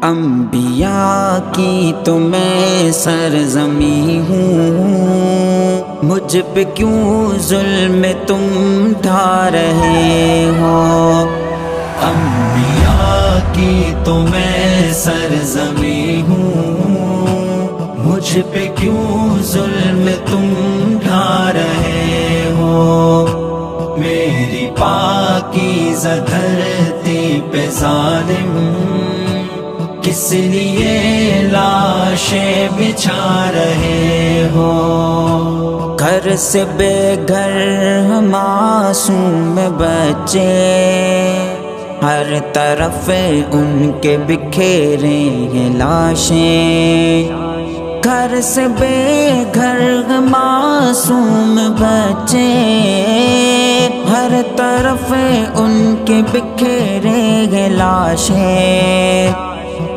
انبیاء کی تو میں سرزمی ہوں، مجھ پہ کیوں ظلم تم ڈھا رہے ہو۔ انبیاء کی تو میں سرزمی ہوں، مجھ پہ کیوں ظلم تم ڈھا رہے ہو۔ میری پاکیزہ دھرتی پہ ظالم کس لیے لاشیں بچھا رہے ہو۔ گھر سے بے گھر معصوم بچے، ہر طرف ان کے بکھیرے ہیں لاشیں۔ گھر سے بے گھر معصوم بچے، ہر طرف ان کے بکھیرے ہیں لاشیں،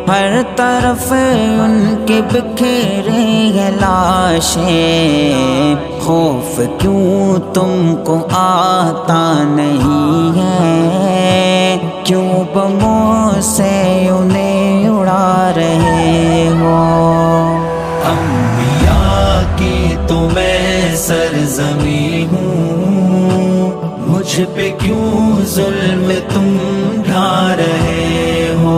ہر طرف ان کے بکھیرے ہیں لاشیں۔ خوف کیوں تم کو آتا نہیں ہے، کیوں بموں سے انہیں اڑا رہے ہو۔ انبیاء کی تو میں سرزمی ہوں، مجھ پہ کیوں ظلم تم ڈھا رہے ہو۔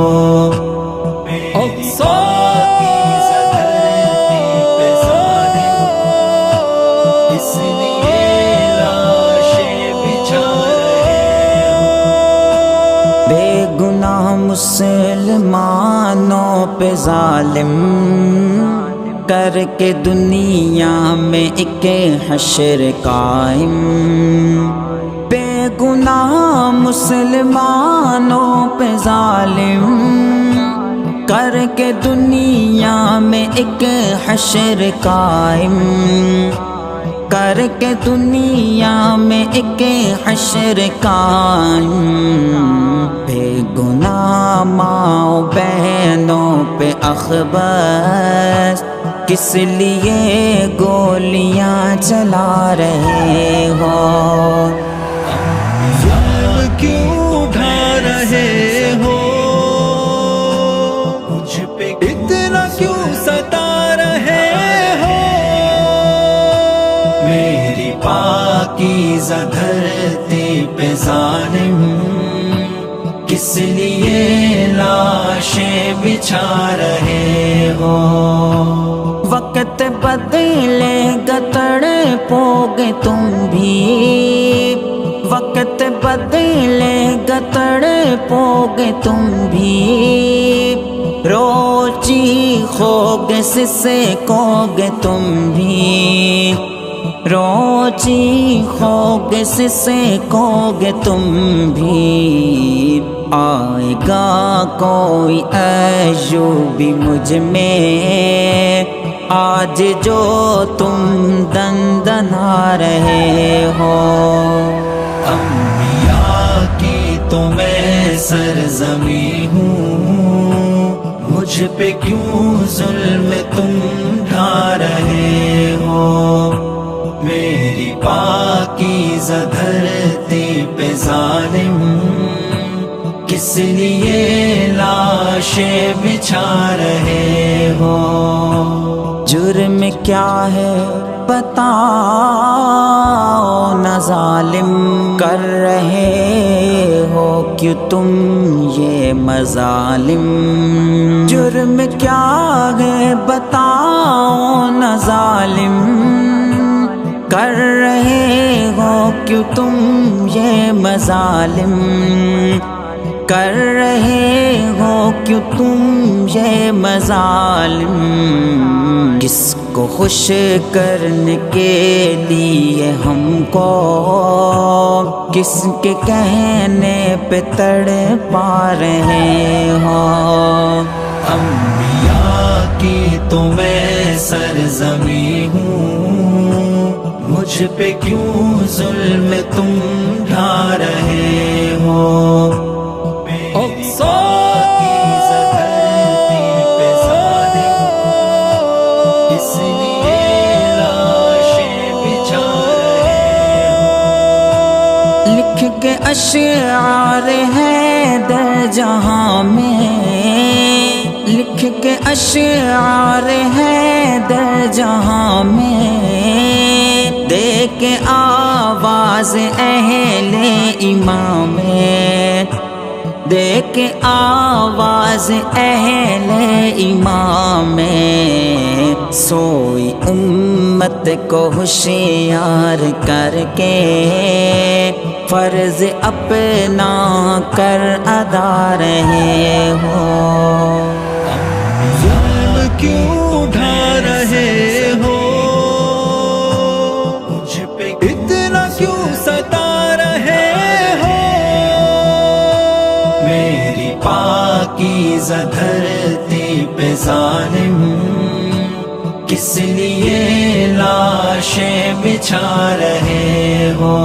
بے گناہ مسلمانوں پہ ظالم کر کے دنیا میں ایک حشر قائم، بے گناہ مسلمانوں پہ ظالم کر کے دنیا میں ایک حشر قائم، کر کے دنیا میں ایک حشر قائم۔ بے گناہ ماں بہنوں پہ اخبار کس لیے گولیاں چلا رہے ہو۔ ظلم کیوں ڈھا رہے ہو، مجھ پہ اتنا کیوں ستا رہے ہو۔ میری پاکیزہ دھرتی پہ ظالم کس لیے لاشیں بچھا رہے ہو۔ وقت بدلے گا تڑپو گے تم بھی، وقت بدلے گا تڑپو گے تم بھی، روچی کھوگے سسکو گے تم بھی، روچی کھوگے سسکو گے تم بھی۔ آئے گا کوئی ایوبی مجھ میں آج جو تم دندنا رہے ہو۔ انبیاء کی تو میں سرزمی ہوں، مجھ پہ کیوں ظلم تم ڈھا رہے ہو۔ میری پاکیزہ دھرتی پہ ظالم کس لیے لاشیں بچھا رہے ہو۔ جرم کیا ہے بتاؤ نہ ظالم، کر رہے ہو کیوں تم یہ مظالم۔ جرم کیا ہے بتاؤ نہ ظالم، کر رہے ہو کیوں تم یہ مظالم، کر رہے ہو کیوں تم یہ مظالم۔ کس کو خوش کرنے کے لیے ہم کو، کس کے کہنے پہ تڑپا رہے ہو۔ انبیاء کی تو میں سرزمی ہوں، مجھ پہ کیوں ظلم تم ڈھا رہے ہو۔ لکھ کے اشعار ہے در جہاں میں، لکھ کے اشعار ہے در جہاں میں، دے کے آواز اہل ایمان میں، دے کے آواز اہل ایمان میں، سوئی امت کو ہوشیار کر کے فرض اپنا کر ادا رہے ہو۔ ظلم کیوں ڈھا رہے ہو، مجھ پہ اتنا کیوں ستا رہے ہو، میری پاکیزہ دھرتی پہ ظالم کس لیے لاشیں بچھا رہے ہو۔